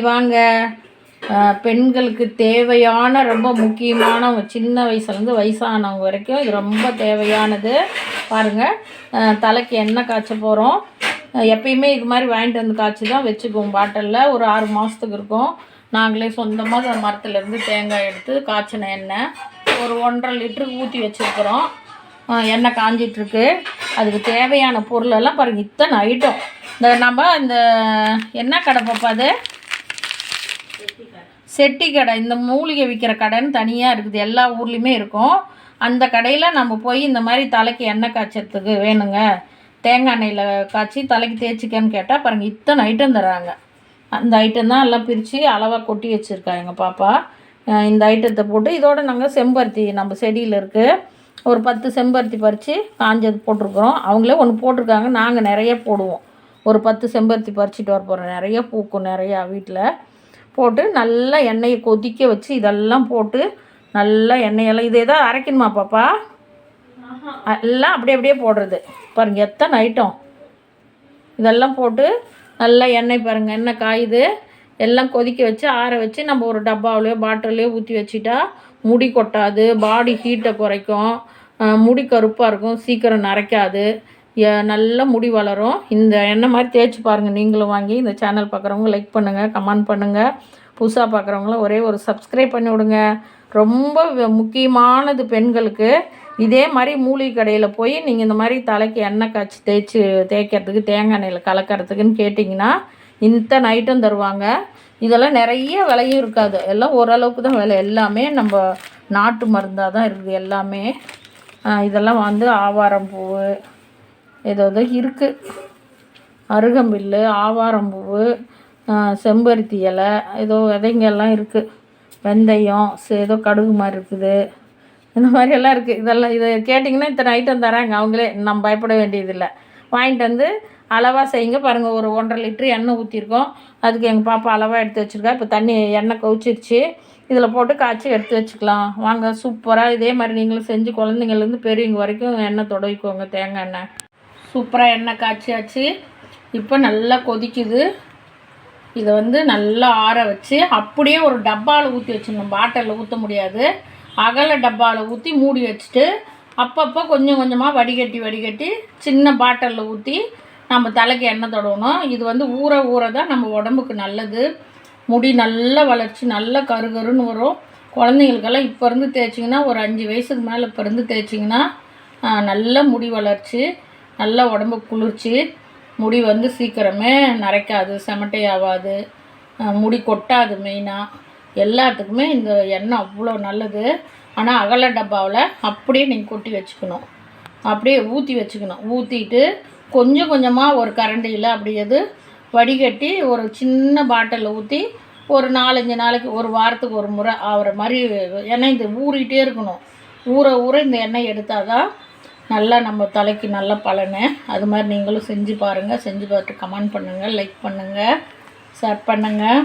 வாங்க. பெண்களுக்கு தேவையான ரொம்ப முக்கியமான சின்ன வயசுலேருந்து வயசானவங்க வரைக்கும் இது ரொம்ப தேவையானது. பாருங்கள், தலைக்கு எண்ணெய் காய்ச்ச போகிறோம். எப்பயுமே இது மாதிரி வாங்கிட்டு வந்து காய்ச்சி தான் வச்சுக்குவோம் பாட்டிலில். ஒரு 6 மாதத்துக்கு இருக்கும். நாங்களே சொந்தமாக மரத்துலேருந்து தேங்காய் எடுத்து காய்ச்சின எண்ணெய் ஒரு 1.5 லிட்டருக்கு ஊற்றி வச்சுருக்குறோம். எண்ணெய் காஞ்சிட்ருக்கு. அதுக்கு தேவையான பொருளெல்லாம் பாருங்கள், இத்தனை ஐட்டம். இந்த என்ன கடை பாப்பா, அது செட்டி கடை. இந்த மூலிகை விற்கிற கடைன்னு தனியாக இருக்குது, எல்லா ஊர்லேயுமே இருக்கும். அந்த கடையில் நம்ம போய் இந்த மாதிரி தலைக்கு எண்ணெய் காய்ச்சறதுக்கு வேணுங்க, தேங்காய் எண்ணெயில் காய்ச்சி தலைக்கு தேய்ச்சிக்கன்னு கேட்டால் பாருங்கள், இத்தனை ஐட்டம் தராங்க. அந்த ஐட்டம் தான் எல்லாம் பிரித்து அளவாக கொட்டி வச்சுருக்கா எங்கள் பாப்பா. இந்த ஐட்டத்தை போட்டு இதோடு நாங்கள் செம்பருத்தி நம்ம செடியில் இருக்குது, ஒரு 10 செம்பருத்தி பறித்து காஞ்சது போட்டிருக்குறோம். அவங்களே ஒன்று போட்டிருக்காங்க, நாங்கள் நிறைய போடுவோம். ஒரு 10 செம்பருத்தி பறிச்சிட்டு வர போகிறோம். நிறைய பூக்கும் நிறையா வீட்டில். போட்டு நல்லா எண்ணெயை கொதிக்க வச்சு இதெல்லாம் போட்டு நல்லா எண்ணெயெல்லாம் இது எதாவது அரைக்கணுமா பாப்பா? எல்லாம் அப்படியே போடுறது. பாருங்கள் எத்தனை ஐட்டம். இதெல்லாம் போட்டு நல்லா எண்ணெய் பாருங்கள், எண்ணெய் காயுது. எல்லாம் கொதிக்க வச்சு ஆற வச்சு நம்ம ஒரு டப்பாவிலையோ பாட்டிலையோ ஊற்றி வச்சுட்டா முடி கொட்டாது, பாடி ஹீட்டை குறைக்கும், முடி கருப்பாக இருக்கும், சீக்கிரம் நரைக்காது, நல்ல முடி வளரும். இந்த எண்ணெய் மாதிரி தேய்ச்சி பாருங்கள் நீங்களும் வாங்கி. இந்த சேனல் பார்க்குறவங்க லைக் பண்ணுங்கள், கமெண்ட் பண்ணுங்கள். புதுசாக பார்க்குறவங்களும் ஒரே ஒரு சப்ஸ்கிரைப் பண்ணி விடுங்க. ரொம்ப முக்கியமானது பெண்களுக்கு. இதே மாதிரி மூலிகை கடையில் போய் நீங்கள் இந்த மாதிரி தலைக்கு எண்ணெய் காய்ச்சி தேய்க்கிறதுக்கு தேங்காய் எண்ணெயில் கலக்கிறதுக்குன்னு கேட்டிங்கன்னா இத்தனை ஐட்டம் தருவாங்க. இதெல்லாம் நிறைய விலையும் இருக்காது, எல்லாம் ஓரளவுக்கு தான் விலை. எல்லாமே நம்ம நாட்டு மருந்தாக தான் இருக்குது எல்லாமே. இதெல்லாம் ஆவாரம்பூ ஏதோ இருக்குது, அருகம்பில்லு, ஆவாரம்பூ, செம்பருத்தி இலை, ஏதோ விதைங்கெல்லாம் இருக்குது, வெந்தயம், ஏதோ கடுகு மாதிரி இருக்குது, இந்த மாதிரியெல்லாம் இருக்குது. இதெல்லாம் இதை கேட்டிங்கன்னா இத்தனை ஐட்டம் தராங்க அவங்களே. நம்ம பயப்பட வேண்டியதில்லை. வாங்கிட்டு வந்து அளவாக செய்யுங்க. பாருங்கள், ஒரு 1.5 லிட்டரு எண்ணெய் ஊற்றிருக்கோம். அதுக்கு எங்கள் பாப்பா அளவாக எடுத்து வச்சுருக்கா. இப்போ தண்ணி எண்ணெய் கொதிச்சிருச்சு, இதில் போட்டு காய்ச்சி எடுத்து வச்சுக்கலாம். வாங்க, சூப்பராக இதே மாதிரி நீங்களும் செஞ்சு குழந்தைங்கள்லேருந்து பெரியவங்க வரைக்கும் எண்ணெய் தொடவிக்கோங்க. தேங்காய் எண்ணெய் சூப்பராக எண்ணெய் காய்ச்சியாச்சு. இப்போ நல்லா கொதிக்குது. இதை நல்லா ஆற வச்சு அப்படியே ஒரு டப்பாவில் ஊற்றி வச்சிடணும். பாட்டிலில் ஊற்ற முடியாது, அகல டப்பாவில் ஊற்றி மூடி வச்சுட்டு அப்பப்போ கொஞ்சம் கொஞ்சமாக வடிகட்டி சின்ன பாட்டிலில் ஊற்றி நம்ம தலைக்கு எண்ணெய் தொடணும். இது ஊற தான் நம்ம உடம்புக்கு நல்லது. முடி நல்ல வளர்ச்சி, நல்ல கருகருன்னு வரும். குழந்தைங்களுக்கெல்லாம் இப்போ இருந்து தேய்ச்சிங்கன்னா, ஒரு 5 வயசுக்கு மேலே இப்போ இருந்து தேய்ச்சிங்கன்னா நல்ல முடி வளர்ச்சி, நல்ல உடம்புக்கு குளிர்ச்சி. முடி சீக்கிரமே நரைக்காது, செமட்டை ஆகாது, முடி கொட்டாது. மெயினாக எல்லாத்துக்குமே இந்த எண்ணெய் அவ்வளோ நல்லது. ஆனால் அகல டப்பாவில் அப்படியே நீங்கள் கொட்டி வச்சுக்கணும், அப்படியே ஊற்றி வச்சுக்கணும். ஊற்றிட்டு கொஞ்சம் கொஞ்சமாக ஒரு கரண்டியில் அப்படியே வடிகட்டி ஒரு சின்ன பாட்டிலில் ஊற்றி ஒரு 4-5 நாளைக்கு, ஒரு வாரத்துக்கு ஒரு முறை ஆகிற மாதிரி எண்ணெய் இது ஊறிகிட்டே இருக்கணும். ஊற இந்த எண்ணெய் எடுத்தால் தான் நல்லா நம்ம தலைக்கு நல்ல பலனு. அது மாதிரி நீங்களும் செஞ்சு பாருங்கள். செஞ்சு பார்த்துட்டு கமெண்ட் பண்ணுங்கள், லைக் பண்ணுங்கள், ஷேர் பண்ணுங்கள்.